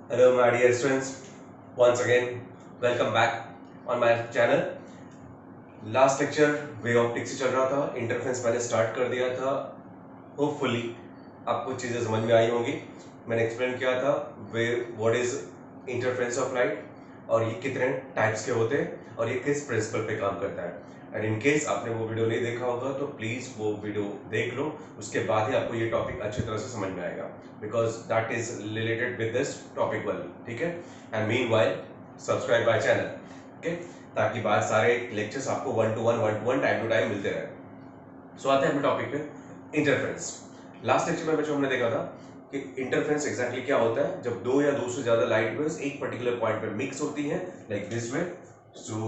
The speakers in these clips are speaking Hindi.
Hello, my dear students. Once again, welcome back on my channel. Last lecture way optics से चल रहा था, इंटरफेरेंस मैंने स्टार्ट कर दिया था. होपफुली आपको चीज़ें समझ में आई होंगी. मैंने एक्सप्लेन किया था way what is interference of light और ये कितने टाइप्स के होते हैं और ये किस प्रिंसिपल पे काम करता है. एंड इन केस आपने वो वीडियो नहीं देखा होगा तो प्लीज़ वो वीडियो देख लो, उसके बाद ही आपको ये टॉपिक अच्छी तरह से समझ में आएगा, because that is related with this topic वाली. ठीक है. And meanwhile subscribe my channel. Okay, ताकि बाद सारे लेक्चर्स आपको one to one time to time मिलते रहे. सो आते हैं अपने टॉपिक पे, इंटरफेरेंस. लास्ट लेक्चर में बच्चों हमने देखा था कि इंटरफेरेंस एग्जैक्टली क्या होता है. जब दो या दो से ज्यादा लाइट वेव्स एक पर्टिकुलर पॉइंट पे मिक्स होती हैं, like this way. So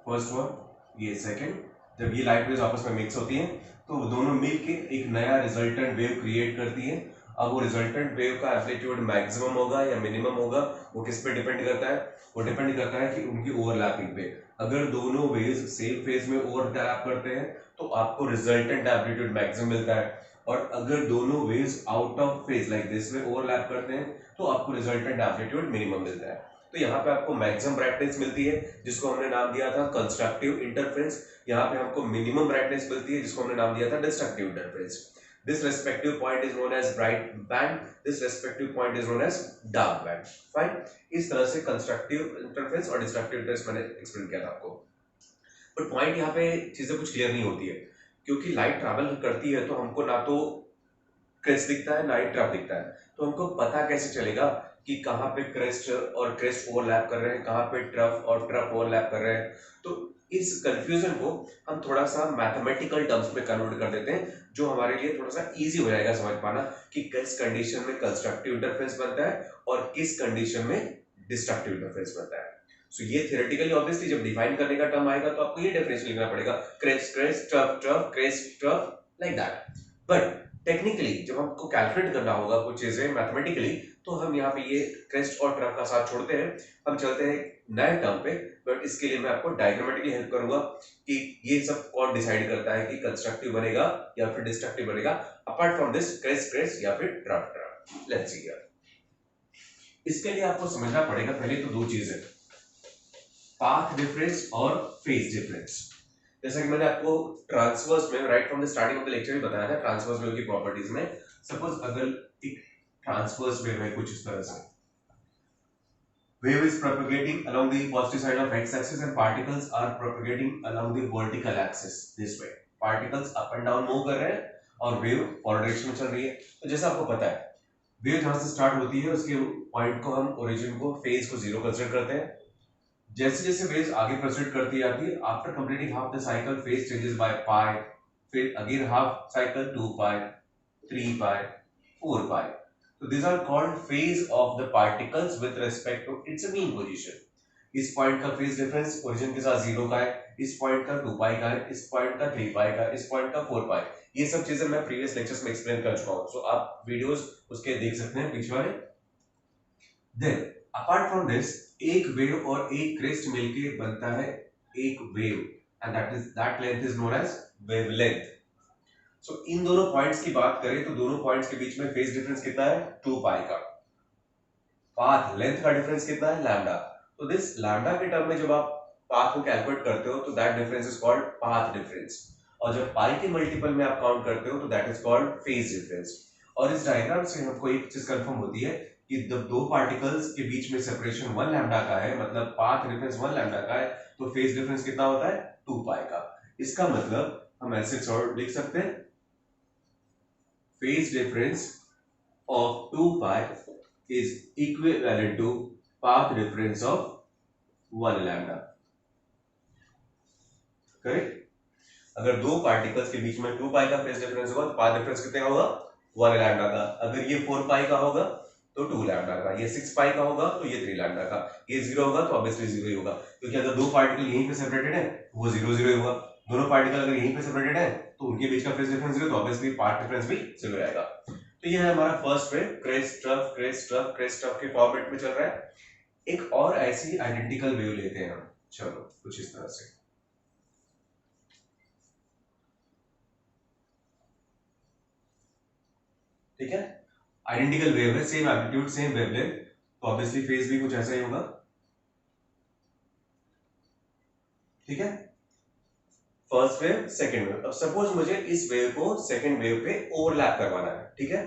first one, ये सेकंड, जब ये लाइट वेव्स आपस में मिक्स होती हैं तो वो दोनों मिलके एक नया रिजल्टेंट वेव क्रिएट करती हैं. अब वो रिजल्टेंट वेव का एम्पलीट्यूड मैक्सिमम होगा या मिनिमम होगा, वो किस पे डिपेंड करता है? वो डिपेंड करता है कि उनकी ओवरलैपिंग पे. अगर दोनों वेव्स सेम फेज में ओवरलैप करते हैं तो आपको रिजल्टेंट एम्पलीट्यूड मैक्सिमम मिलता है. और अगर दोनों waves out of phase like this में ओवरलैप करते हैं तो आपको रिजल्टेंट एम्पलीट्यूड मिनिमम मिलता है. तो यहाँ पे आपको मैक्सिमम ब्राइटनेस मिलती है जिसको हमने नाम दिया था कंस्ट्रक्टिव इंटरफेरेंस. यहाँ पे हमको मिनिमम ब्राइटनेस मिलती है जिसको हमने नाम दिया था destructive interference. This respective point is known as bright band. This respective point is known as dark band. Fine. इस तरह से कंस्ट्रक्टिव इंटरफेरेंस और डिस्ट्रक्टिव इंटरफेरेंस मैंने एक्सप्लेन किया था आपको. बट पॉइंट यहाँ पे चीजें कुछ क्लियर नहीं होती है, क्योंकि लाइट ट्रैवल करती है तो हमको ना तो क्रेस्ट दिखता है ना ही ट्रफ दिखता है. तो हमको पता कैसे चलेगा कि कहाँ पे क्रेस्ट और क्रेस्ट ओवरलैप कर रहे हैं, कहाँ पे ट्रफ और ट्रफ ओवरलैप कर रहे हैं. तो इस कंफ्यूजन को हम थोड़ा सा मैथमेटिकल टर्म्स में कन्वर्ट कर देते हैं, जो हमारे लिए थोड़ा सा इजी हो जाएगा समझ पाना कि किस कंडीशन में कंस्ट्रक्टिव इंटरफेरेंस बनता है और किस कंडीशन में डिस्ट्रक्टिव इंटरफेरेंस बनता है. सो ये थियोरेटिकली ऑब्वियसली जब डिफाइन करने का टर्म आएगा तो आपको ये डेफिनेशन लिखना पड़ेगा, crest crest trough trough crest trough, like that. But technically जब हमको कैलकुलेट करना होगा कुछ चीजें मैथमेटिकली, तो हम यहाँ पे ये क्रेस्ट और ट्रफ का साथ छोड़ते हैं, हम चलते हैं नए टर्म पे. बट इसके लिए मैं आपको डायग्रामेटिकली हेल्प करूंगा कि ये सब कौन डिसाइड करता है कि कंस्ट्रक्टिव बनेगा या फिर डिस्ट्रक्टिव बनेगा, apart from this crest crest या फिर trough trough. Let's see here. इसके लिए आपको समझना पड़ेगा पहले तो दो चीजें, पाथ डिफरेंस और फेज डिफरेंस. जैसा कि मैंने आपको ट्रांसवर्स में right from the starting of the lecture ही बताया था ट्रांसवर्स वेव की प्रॉपर्टीज में. सपोज अगर एक ट्रांसवर्स वेव है कुछ इस तरह से, wave is propagating along the positive side of x axis and particles are propagating along the vertical axis this way. particles up and down move कर रहे हैं और वेव फॉरवर्ड डायरेक्शन में चल रही है. तो जैसा आपको पता है वेव जहां से स्टार्ट होती है उसके पॉइंट को हम ओरिजिन को फेज को जीरो कंसीडर करते हैं. जैसे जैसे वेव्स आगे प्रोसीड करती जाती है, after completing half the cycle phase changes by pi, फिर again half cycle 2 pi, 3 pi, 4 pi. So these are called phase of the particles with respect to its mean position. इस पॉइंट का फेज डिफरेंस ओरिजिन के साथ जीरो का है, इस पॉइंट का 2 पाई का है, इस पॉइंट का 3 पाई का है, इस पॉइंट का 4 पाई. ये सब चीजें मैं प्रीवियस लेक्चर्स में एक्सप्लेन कर चुका हूं, सो आप वीडियोस उसके देख सकते हैं पीछे वाले. देन अपार्ट फ्रॉम दिस एक वेव और एक क्रेस्ट मिलके बनता है एक wave, and that length is known as wavelength. So इन दोनों पॉइंट्स की बात करें तो दोनों पॉइंट्स के बीच में फेज डिफरेंस कितना है? 2 पाई का. पाथ लेंथ का डिफरेंस कितना है? लैम्डा. तो दिस लैम्डा के टर्म में जब आप पाथ को कैलकुलेट करते हो तो that difference is called path difference. और जब पाई के मल्टीपल में आप काउंट करते हो तो that is called phase difference. और इस डायग्राम से हमको एक चीज कंफर्म होती है कि जब दो पार्टिकल्स के बीच में सेपरेशन 1 लैम्डा का है, मतलब पाथ डिफरेंस 1 लैम्डा का है, तो फेज डिफरेंस कितना होता है? 2 पाई का. इसका मतलब हम ऐसे सॉल्व लिख सकते हैं, phase difference of 2 pi is equivalent to path difference of 1 lambda. Correct. अगर दो पार्टिकल्स के बीच में 2 पाई का फेज डिफरेंस होगा तो पाथ डिफरेंस कितने का होगा? 1 लैम्डा का. अगर ये 4 पाई का होगा तो 2 लैम्डा का, ये 6 पाई का होगा तो ये 3 लैम्डा का, ये 0 होगा तो ऑब्वियसली 0 ही होगा, क्योंकि अगर दो पार्टिकल यहीं पे सेपरेटेड है तो वो 0 0 ही होगा. दोनों पार्टिकल अगर यहीं पे सेपरेटेड है तो उनके बीच का फेज डिफरेंस 0, तो ऑब्वियसली पाथ डिफरेंस भी 0 आएगा. तो ये है हमारा first way, crest trough crest trough crest trough के फॉर्मेट में चल रहा है. एक और ऐसी आइडेंटिकल वेव लेते हैं हम, चलो कुछ इस तरह से. ठीक है, आइडेंटिकल वेव है, सेम एम्पलीट्यूड सेम वेवलेंथ. तो ऑब्वियसली फेज भी कुछ ऐसा ही होगा, ठीक है। फर्स्ट वेव सेकंड वेव, अब सपोज मुझे इस वेव को सेकंड वेव पे ओवरलैप करवाना है, ठीक है।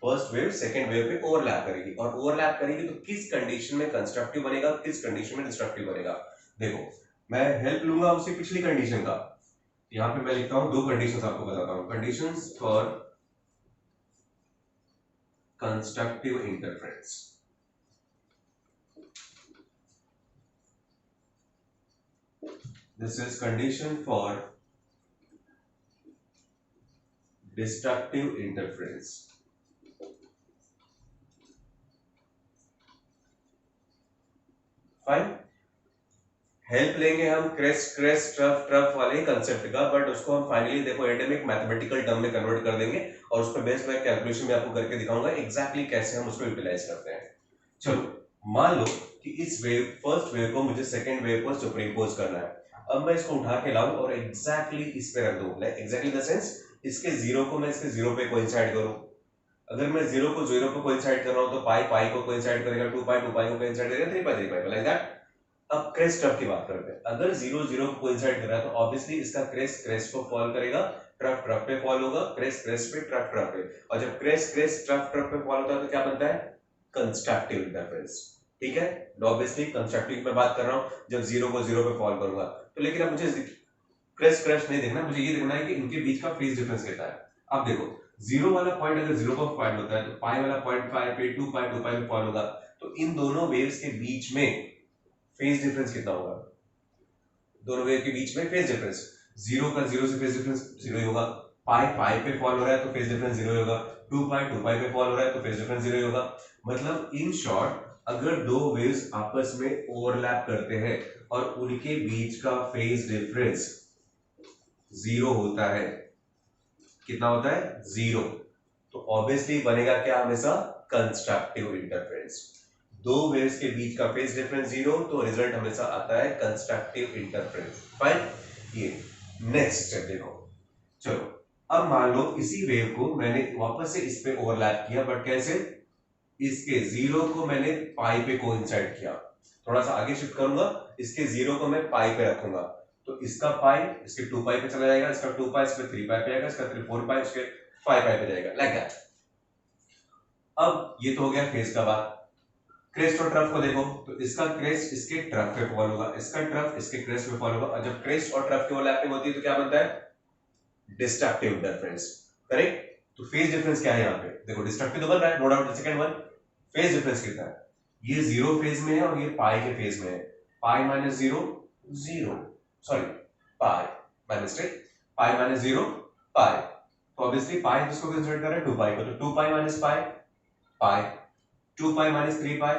फर्स्ट वेव सेकंड वेव पे ओवरलैप करेगी, और ओवरलैप करेगी तो किस कंडीशन में कंस्ट्रक्टिव बनेगा, किस कंडीशन में डिस्ट्रक्टिव बनेगा। देखो मैं हेल्प लूंगा उसकी पिछली कंडीशन का, यहां पे मैं लिखता हूं दो कंडीशंस आपको बताता हूं, conditions for constructive interference. This is condition for destructive interference. Fine, help लेंगे हम क्रेस्ट क्रेस्ट ट्रफ ट्रफ वाले कंसेप्ट का, बट उसको हम फाइनली देखो एंड मैथमेटिकल टर्म में कन्वर्ट कर देंगे, और उस पर बेस्ड मैं कैलकुलेशन भी आपको करके दिखाऊंगा एग्जैक्टली कैसे हम उसको यूटिलाइज करते हैं। चलो मान लो कि इस वेव फर्स्ट वेव को मुझे सेकेंड वेव पर सुपरइम्पोज करना है। अब मैं इसको उठा के लाऊं और एग्जैक्टली इस पे रख दूं, एग्जैक्टली द सेंस इसके जीरो को मैं इसके जीरो पे कोइंसाइड करूं। अगर मैं जीरो को जीरो पे कोइंसाइड कर रहा हूं तो पाई पाई को कोइंसाइड करेगा, टू पाई को कोइंसाइड करेगा, थ्री पाई लाइक दैट। अब क्रेस्ट ट्रफ की बात करते हैं, अगर जीरो जीरो को कोइंसाइड कर रहा है तो ऑब्वियसली इसका क्रेस्ट क्रेस्ट को फॉल करेगा, ट्रफ ट्रफ पे फॉल होगा, क्रेस्ट क्रेस्ट पे ट्रफ ट्रफ पे, और जब क्रेस्ट क्रेस्ट ट्रफ ट्रफ पे फॉल होता है तो क्या बनता है, कंस्ट्रक्टिव इंटरफेरेंस, ठीक है। ऑब्वियसली कंस्ट्रक्टिव पे बात कर रहा हूं जब जीरो को जीरो पे फॉल करूंगा तो, लेकिन अब मुझे क्रेस्ट क्रेस्ट नहीं देखना, मुझे ये देखना है कि इनके बीच का फेज डिफरेंस कितना है। अब देखो जीरो वाला पॉइंट अगर जीरो पर पॉइंट होता है तो पाई वाला पॉइंट पाई पे, टू पाई पे फॉल होगा, तो इन दोनों वेव्स के बीच में फेज डिफरेंस कितना होगा, दोनों वेव के बीच में फेज डिफरेंस, जीरो का जीरो से फेज डिफरेंस जीरो ही होगा, पाई पाई पे फॉल हो रहा है तो फेज डिफरेंस जीरो होगा, टू पाई पे फॉल हो रहा है तो फेज डिफरेंस जीरो होगा। मतलब इन शॉर्ट अगर दो वेव्स आपस में ओवरलैप करते हैं और उनके बीच का फेज डिफरेंस जीरो होता है, कितना होता है, जीरो, तो ऑब्वियसली बनेगा क्या हमेशा, कंस्ट्रक्टिव इंटरफेरेंस। दो वेव्स के बीच का फेज डिफरेंस जीरो, तो रिजल्ट हमेशा आता है कंस्ट्रक्टिव इंटरफेरेंस। फाइन, ये नेक्स्ट स्टेप देखो। चलो अब मान लो इसी वेव को मैंने वापस से इस पे ओवरलैप किया, बट कैसे, इसके जीरो को मैंने पाई पे कोइंसाइड किया, थोड़ा सा आगे शिफ्ट करूंगा, इसके जीरो को मैं पाई पे रखूंगा, तो इसका पाई इसके टू पाई पे चला जाएगा, इसका टू पाई इस पे थ्री पाई पे आएगा, इसका थ्री फोर पाई इसके फाइव पाई पे जाएगा, लाइक दैट। अब ये तो हो गया फेज का बात। क्रेस्ट और ट्रफ को देखो, तो इसका क्रेस्ट इसके ट्रफ पे फॉल होगा, इसका ट्रफ इसके क्रेस्ट पे फॉल होगा, और जब क्रेस्ट और ट्रफ की ओवरलैपिंग होती है तो क्या बनता है, डिस्ट्रक्टिव इंटरफेरेंस, करेक्ट। तो फेज डिफरेंस क्या है यहाँ पे, देखो डिस्ट्रक्टिव तो बन रहा है, no doubt. Second one, phase difference कितना है, ये जीरो फेज में है और ये पाई के फेज में है, पाई माइनस जीरो जीरो, सॉरी पाई माइनस पाई माइनस जीरो पाई, तो ऑब्वियसली पाई किसको कंसीडर कर रहे हैं, टू पाई को, तो two pi minus pi pi, two pi minus three pi,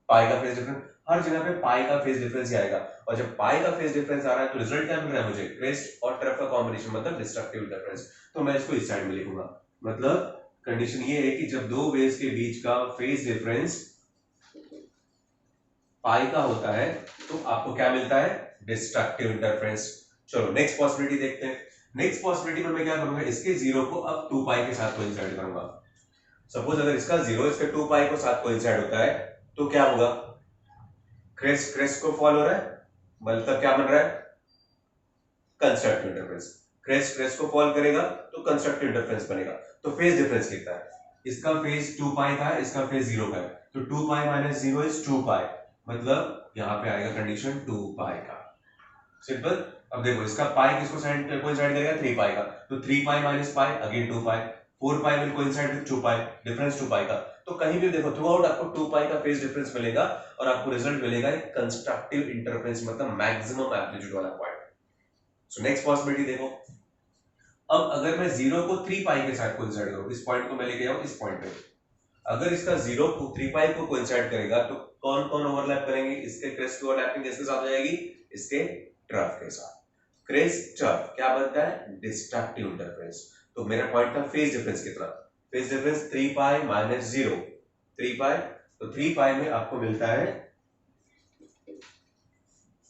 pi का फेज डिफरेंस, हर जगह पे पाई का फेज डिफरेंस ही आएगा, और जब पाई का फेज डिफरेंस आ रहा है तो रिजल्ट क्या मिल रहा है मुझे, क्रेस्ट और ट्रफ का कॉम्बिनेशन, मतलब डिस्ट्रक्टिव इंटरफेरेंस। तो मैं इसको इस साइड में लिखूंगा, मतलब कंडीशन ये है कि जब दो वेव्स के बीच का फेज डिफरेंस पाई का होता है तो आपको क्या मिलता है, डिस्ट्रक्टिव इंटरफेरेंस। चलो नेक्स्ट पॉसिबिलिटी देखते हैं। नेक्स्ट पॉसिबिलिटी में मैं क्या करूंगा, इसके जीरो को अब टू पाई के साथ कोइंसाइड करूंगा। सपोज अगर इसका जीरो इसके टू पाई को साथ कोइंसाइड होता है तो क्या होगा, क्रेस्ट क्रेस्ट को फॉल हो रहा है, मतलब क्या बन रहा है, कंस्ट्रक्टिव इंटरफेरेंस। क्रेस्ट क्रेस्ट को फॉल करेगा तो कंस्ट्रक्टिव इंटरफेरेंस बनेगा। तो फेज डिफरेंस कितना है, इसका फेज टू पाई का है, इसका फेज जीरो का है, तो two pi minus zero is two pi, मतलब यहां पे आएगा कंडीशन टू पाई का, सिंपल। अब देखो इसका पाई किसको साइड कोइंसाइड करेगा, थ्री पाई का, तो three pi minus pi again two pi, four pi will coincide with two pi, difference two pi का। तो कहीं भी देखो थ्रू आउट आपको टू पाई का फेज डिफरेंस मिलेगा, और आपको रिजल्ट मिलेगा एक कंस्ट्रक्टिव इंटरफेरेंस, मतलब मैक्सिमम एम्पलीट्यूड वाला पॉइंट। सो नेक्स्ट पॉसिबिलिटी देखो, अब अगर मैं जीरो को थ्री पाई के साथ कोइंसाइड करूं, इस पॉइंट को मैं लेके जाऊं इस पॉइंट पे, अगर इसका जीरो को थ्री पाई को कोइंसाइड करेगा तो कौन कौन ओवरलैप करेंगे, इसके क्रेस्ट की ओवरलैपिंग किसके साथ हो जाएगी, इसके ट्रफ के साथ। क्रेस्ट ट्रफ क्या बनता है, डिस्ट्रक्टिव इंटरफेरेंस। तो मेरा पॉइंट था फेज डिफरेंस कितना, phase difference three pi minus zero, three pi, तो थ्री पाई में आपको मिलता है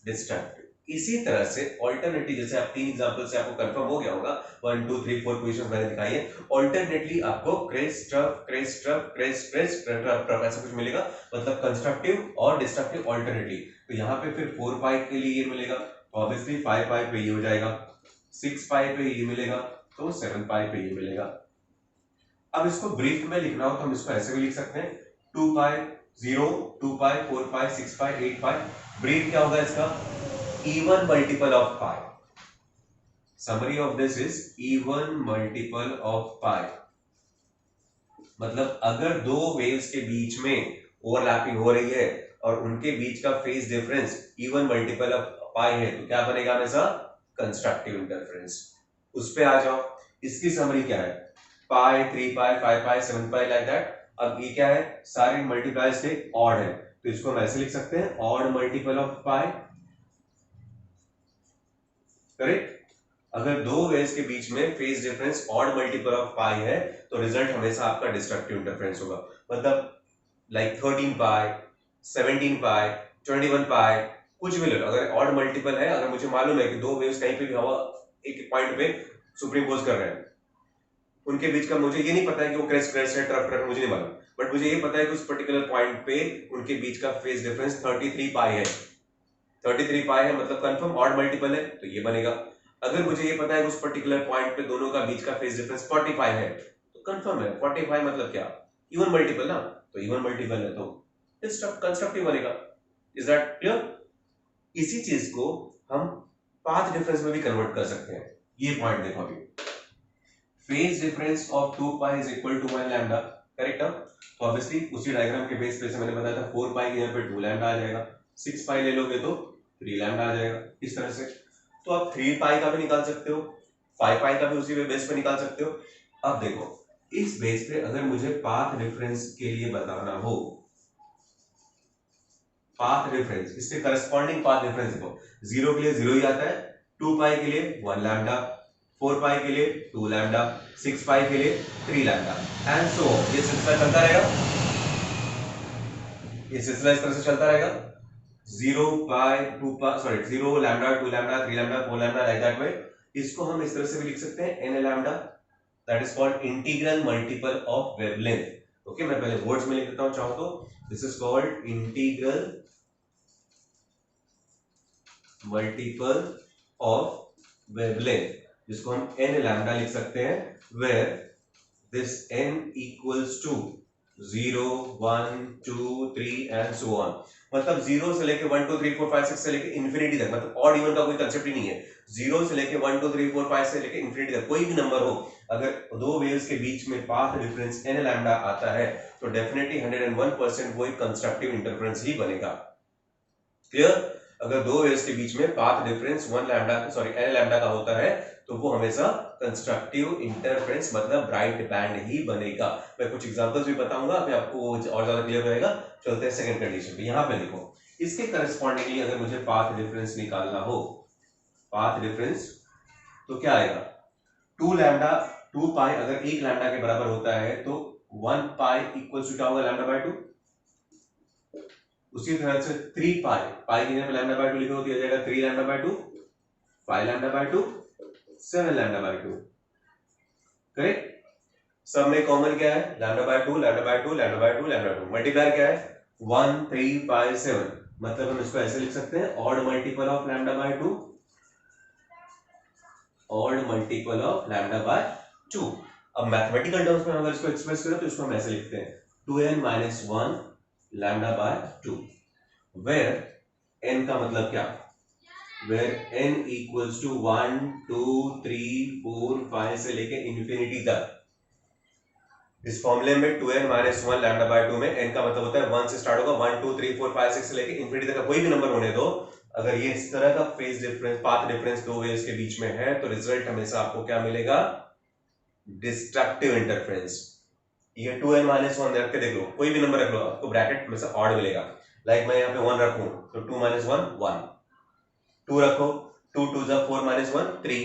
डिस्ट्रक्टिव। इसी तरह से ऑल्टरनेटली, जैसे आप 3 एग्जांपल से आपको कंफर्म हो गया होगा, 1 2 3 4 क्वेश्चंस मैंने दिखाई है, ऑल्टरनेटली आपको crest trough crest trough crest crest trough trough ऐसा कुछ मिलेगा, मतलब कंस्ट्रक्टिव और डिस्ट्रक्टिव ऑल्टरनेटली। तो यहाँ पे फिर 4 पाई के लिए ये मिलेगा, तो ऑब्वियसली 5 पाई पे ये हो जाएगा, 6 पाई पे ये मिलेगा, तो 7 पाई पे ये मिलेगा। अब इसको ब्रीफ में लिखना हो तो हम इसको ऐसे भी लिख सकते हैं, 2 पाई 0 2 पाई 4 पाई 6 पाई 8 पाई। ब्रीफ क्या होगा इसका, even multiple of pi. Summary of this is even multiple of pi. मतलब अगर दो वेव्स के बीच में ओवरलैपिंग हो रही है और उनके बीच का phase difference even multiple of pi है तो क्या बनेगा हमेशा, कंस्ट्रक्टिव इंटरफेरेंस। उस पे आ जाओ, इसकी समरी क्या है, पाई 3 पाई 5 पाई 7 पाई लाइक दैट। अब ये क्या है, सारे मल्टीप्लाइज से ऑड है, तो इसको हम ऐसे लिख सकते हैं, odd multiple of pi. Correct. अगर दो वेव्स के बीच में phase difference odd multiple of pi है तो रिजल्ट हमेशा आपका डिस्ट्रक्टिव इंटरफेरेंस होगा। मतलब लाइक 13 पाई 17 पाई 21 पाई कुछ भी ले लो, अगर ऑड मल्टीपल है, अगर मुझे मालूम है कि दो वेव्स कहीं पे भी हवा एक पॉइंट पे सुपरइम्पोज कर रहे हैं, उनके बीच का मुझे ये नहीं पता है कि वो क्रेस्ट क्रेस्ट है ट्रफ ट्रफ, मुझे नहीं मालूम, बट मुझे ये पता है कि उस पर्टिकुलर पॉइंट पे उनके बीच का फेज डिफरेंस 33 पाई है। 33 पाई है मतलब कंफर्म ऑड मल्टीपल है, तो ये बनेगा। अगर मुझे ये पता है कि उस पर्टिकुलर पॉइंट पे दोनों का बीच का फेज डिफरेंस 45 है, तो कंफर्म है 45 मतलब क्या, इवन मल्टीपल ना, तो इवन मल्टीपल है तो कंस्ट्रक्टिव बनेगा। Is that clear? इसी चीज को हम पाथ डिफरेंस में भी कन्वर्ट कर सकते हैं। ये पॉइंट देखो, अभी phase difference of 2 pi is equal to 1 lambda, correct है? तो ऑब्वियसली उसी डायग्राम के बेस पे से मैंने बताया था 4 पाई के यहाँ पे 2 लैम्डा आ जाएगा, 6 पाई ले लोगे तो 3 लैम्डा आ जाएगा, इस तरह से। तो आप 3 पाई का भी निकाल सकते हो, 5 पाई का भी उसी बेस पे निकाल सकते हो। अब देखो, इस बेस पे अगर मुझे पाथ डिफरेंस के लिए बताना हो, पाथ डिफरेंस, इसके करस्पॉन्डिंग पाथ डिफरेंस देखो, 0 के लिए 0 ही आता है, 2 पाई के लिए 1 लैम्डा, 4 पाई के लिए 2 लैम्डा, 6 पाई के लिए 3 लैम्डा एंड सो ऑन। ये सिलसिला चलता रहेगा, ये सिलसिला इस तरह से चलता रहेगा, 0 pi 2 pi sorry 0 lambda 2 lambda 3 lambda 4 lambda like that way. इसको हम इस तरह से भी लिख सकते हैं, n lambda, that is called integral multiple of wavelength. Okay, मैं पहले वर्ड्स में लिख देता हूं चाहो तो, this is called integral multiple of wavelength, जिसको हम n लैम्डा लिख सकते हैं, where this n equals to 0 1 2 3 and so on. मतलब 0 से लेके 1 2 3 4 5 6 से लेके इंफिनिटी तक, मतलब ऑड इवन का कोई कंसेप्ट ही नहीं है। 0 से लेके 1 2 3 4 5 से लेके इंफिनिटी तक कोई भी नंबर हो, अगर दो वेव्स के बीच में पाथ डिफरेंस n लैम्डा आता है तो डेफिनेटली 101% वो एक कंस्ट्रक्टिव इंटरफेरेंस ही बनेगा। क्लियर? अगर दो वेव्स के बीच में path difference 1 lambda sorry n lambda का होता है तो वो हमेशा कंस्ट्रक्टिव इंटरफेरेंस मतलब ब्राइट बैंड ही बनेगा। मैं कुछ एग्जांपल्स भी बताऊंगा, अभी आपको और ज्यादा क्लियर रहेगा। चलते हैं सेकंड कंडीशन पे। यहां पे देखो, इसके करस्पॉन्डिंगली अगर मुझे पाथ डिफरेंस निकालना हो, पाथ डिफरेंस तो क्या आएगा, 2 लैम्डा 2 पाई अगर 1 लैम्डा के बराबर होता है तो 1 पाई इक्वल्स टू क्या होगा, लैम्डा बाय 2। उसी तरह से 3 पाई, पाई की जगह पे लैम्डा बाय 2 लिखो तो ये जाएगा 3 lambda by 2, 5 lambda by 2, 7 lambda by 2। Correct? सब में कॉमन क्या है, lambda by 2 lambda by 2 lambda by 2 lambda 2। Multiplier क्या है, 1 3 5 7, मतलब हम इसको ऐसे लिख सकते हैं, odd multiple of lambda by 2, odd multiple of lambda by 2। अब मैथमेटिकल टर्म्स में अगर इसको एक्सप्रेस करें तो इसको हम ऐसे लिखते हैं, 2n - 1 lambda by 2, where n का मतलब क्या, वेयर n इक्वल्स टू 1 2 3 4 5 से लेके इंफिनिटी तक। इस फॉर्मूले में 2n - 1 लैम्डा बाय 2 में n का मतलब होता है 1 से स्टार्ट होगा, 1 2 3 4 5 6 से लेके इंफिनिटी तक का कोई भी नंबर होने दो। अगर ये इस तरह का फेज डिफरेंस पाथ डिफरेंस दो वेव्स के बीच में है तो रिजल्ट हमेशा आपको क्या मिलेगा, डिस्ट्रक्टिव इंटरफेरेंस। ये 2n - 1 रख के देख लो, कोई भी नंबर रख लो, आपको ब्रैकेट में से ऑड मिलेगा। लाइक मैं यहाँ पे 1 रखूं तो 2 - 1 1, 2 रखो 2 2 जा 4 - 1 3,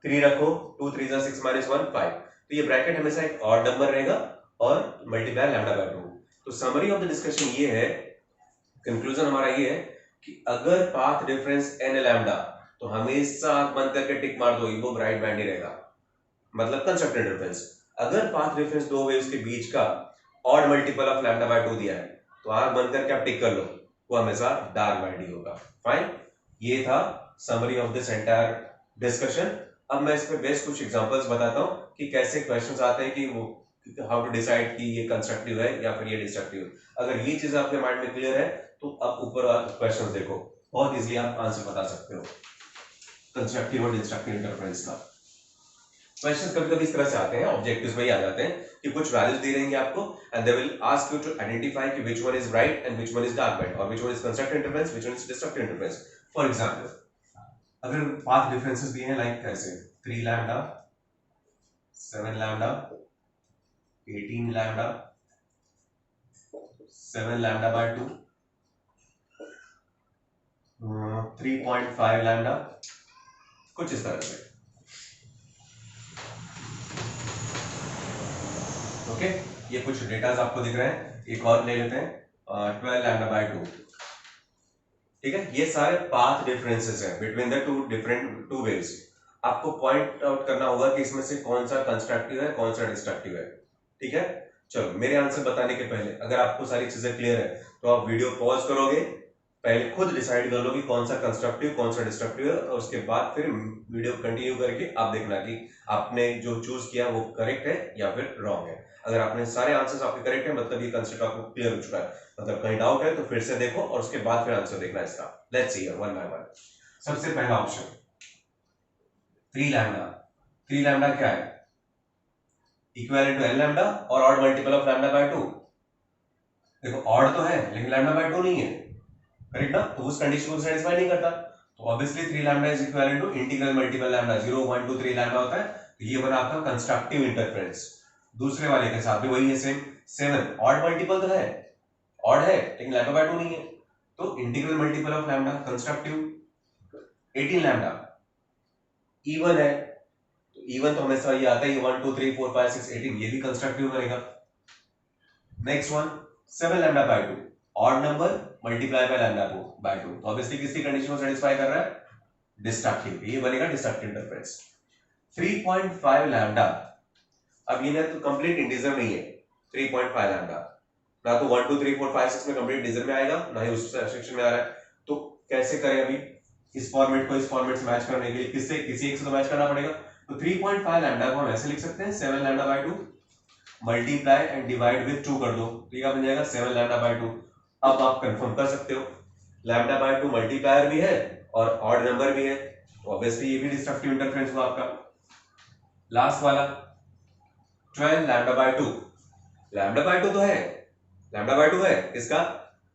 3 रखो 2 3 जा 6 - 1 5। तो ये ब्रैकेट हमेशा एक ऑड नंबर रहेगा और मल्टीप्लाई लैम्डा बाय 2। तो समरी ऑफ द डिस्कशन ये है, कंक्लूजन हमारा ये है कि अगर पाथ डिफरेंस n लैम्डा तो हमेशा आंख बंद करके टिक मार दो, वो ब्राइट बैंड ही रहेगा, मतलब कंस्ट्रक्टेड डिफरेंस। अगर पाथ डिफरेंस दो वेव्स के बीच का odd multiple of lambda by 2 दिया है तो आंख बंद करके आप टिक कर लो, वो हमेशा डार्क बैंड ही होगा। फाइन, ये था summary of this entire discussion. अब मैं इस पे बेस्ट कुछ एग्जांपल्स बताता हूं कि कैसे क्वेश्चंस आते हैं कि वो हाउ टू डिसाइड कि ये कंस्ट्रक्टिव है या फिर ये डिस्ट्रक्टिव। अगर ये चीज आपके माइंड में क्लियर है तो अब ऊपर क्वेश्चंस देखो, बहुत इजीली आप आंसर बता सकते हो कंस्ट्रक्टिव और डिस्ट्रक्टिव इंटरफेरेंस का। क्वेश्चंस कभी कभी इस तरह से आते हैं, ऑब्जेक्टिव्स में ही आ जाते हैं कि कुछ वैल्यूज दी रहेंगे आपको and they will ask you to identify कि which one is bright and which one is dark band और which one is constructive interference, which one is destructive interference. For example अगर पाथ डिफरेंसेस दिए हैं लाइक कैसे 3 lambda 7 lambda 18 lambda 7 lambda by 2 3.5 lambda, कुछ इस तरह से। ओके, ये कुछ डेटास आपको दिख रहे हैं। एक और ले लेते हैं 12 लैम्डा बाय 2। ठीक है, ये सारे पाथ डिफरेंसेस हैं बिटवीन द टू वेव्स। आपको पॉइंट आउट करना होगा कि इसमें से कौन सा कंस्ट्रक्टिव है कौन सा डिस्ट्रक्टिव है। ठीक है, चलो मेरे आंसर बताने के पहले अगर आपको सारी चीजें क्लियर है तो आप वीडियो पॉज करोगे, पहले खुद डिसाइड कर लो कि कौन सा कंस्ट्रक्टिव कौन सा डिस्ट्रक्टिव है और उसके बाद फिर वीडियो कंटिन्यू करके आप देखना कि आपने जो चूज किया वो करेक्ट है या फिर रॉन्ग है। अगर आपने सारे आंसर्स आपके करेक्ट है मतलब ये कंसेप्ट आपको क्लियर हो चुका है, मतलब कहीं डाउट है तो फिर से देखो और उसके बाद फिर आंसर देखना इसका। Let's see one by one. सबसे पहला ऑप्शन 3 लैम्डा। 3 लैम्डा क्या है? इक्विवेलेंट टू n लैम्डा और odd multiple of lambda by 2। देखो ऑड तो है लेकिन लैम्डा बाय 2 नहीं है, करेक्ट ना? तो उस कंडीशन को सेटिस्फाई नहीं करता, तो obviously 3 lambda is equivalent to integral multiple lambda 0 1 2 3 lambda होता है, तो ये बना आपका कंस्ट्रक्टिव इंटरफेरेंस। दूसरे वाले के साथ भी वही है सेम, 7 ऑड मल्टीपल तो है, ऑड है लेकिन लैम्डा बाय 2 नहीं है, तो integral multiple of lambda constructive. 18 lambda even है, तो इवन तो हमेशा ये आता है 1 2 3 4 5 6 18, ये भी कंस्ट्रक्टिव बनेगा। Next one 7 lambda by 2 odd number multiply by lambda by 2, तो ऑब्वियसली किसकी कंडीशन को सेटिस्फाई कर रहा है? डिस्ट्रक्टिव, ये बनेगा डिस्ट्रक्टिव इंटरफेरेंस। 3.5 लैम्डा, अब ये ना तो कंप्लीट इंटीजर नहीं है 3.5 लैम्डा, ना तो 1 2 3 4 5 6 में कंप्लीट इंटीजर में आएगा ना ही उस सेक्शन में आ रहा है, तो कैसे करें अभी इस फॉर्मेट को इस फॉर्मेट से मैच करने के लिए? किससे किसी एक से तो मैच करना पड़ेगा, तो 3.5 लैम्डा को हम ऐसे लिख सकते हैं 7 lambda by 2 multiply and divide with 2 कर दो, तो ये बन जाएगा 7 लैम्डा बाय 2। अब आप कंफर्म कर सकते हो लैम्डा बाय 2 मल्टीप्लायर भी है और ऑड नंबर भी है, तो ऑब्वियसली ये भी डिस्ट्रक्टिव इंटरफेरेंस हुआ आपका। लास्ट वाला 12 लैम्डा बाय 2, लैम्डा बाय 2 तो है, लैम्डा बाय 2 है किसका?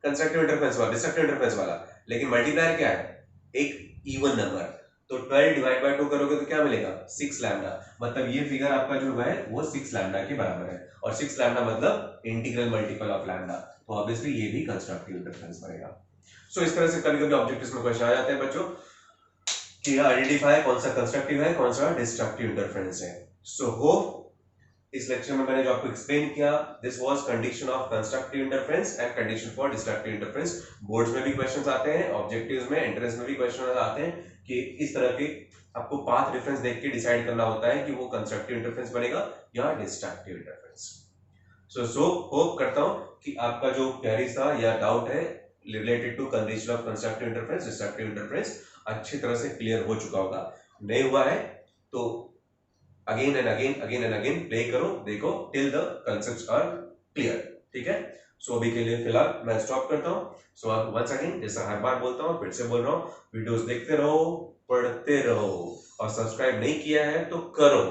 कंस्ट्रक्टिव इंटरफेरेंस वाला, डिस्ट्रक्टिव इंटरफेरेंस वाला, लेकिन मल्टीप्लायर क्या है? एक इवन नंबर, तो 12 डिवाइड बाय 2 करोगे तो क्या मिलेगा? 6 लैम्डा, मतलब ये फिगर आपका जो है वो 6 लैम्डा के बराबर है, और 6 लैम्डा मतलब इंटीग्रल मल्टीपल ऑफ लैम्डा, तो ऑब्वियसली ये भी कंस्ट्रक्टिव इंटरफेरेंस बनेगा। सो इस तरह से कभी-कभी ऑब्जेक्टिव्स में क्वेश्चन आ जाते हैं बच्चों कि आइडेंटिफाई कौन सा कंस्ट्रक्टिव है कौन सा डिस्ट्रक्टिव इंटरफेरेंस है। सो होप इस लेक्चर में मैंने जो आपको एक्सप्लेन किया, this was condition of constructive interference and condition for destructive interference. Boards में भी क्वेश्चंस आते हैं, ऑब्जेक्टिव्स में, एंट्रेंस में भी क्वेश्चन आते हैं कि इस तरह के आपको पाथ डिफरेंस देख के डिसाइड करना होता है कि वो कंस्ट्रक्टिव इंटरफेरेंस बनेगा या डिस्ट्रक्टिव इंटरफेरेंस। सो होप करता हूं कि आपका जो क्वेरीज था या डाउट है related to condition of constructive interference destructive interference अच्छी तरह से क्लियर हो चुका होगा। नहीं हुआ है तो अगेन एंड अगेन प्ले करो, देखो till the concepts are clear. ठीक है, सो अभी के लिए फिलहाल मैं स्टॉप करता हूं। सो वंस अगेन जैसा हर बार बोलता हूं फिर से बोल रहा हूं, वीडियोस देखते रहो, पढ़ते रहो, और सब्सक्राइब नहीं किया है तो करो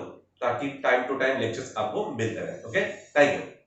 ताकि टाइम टू टाइम लेक्चर्स आपको मिलते रहे। Okay, thank you.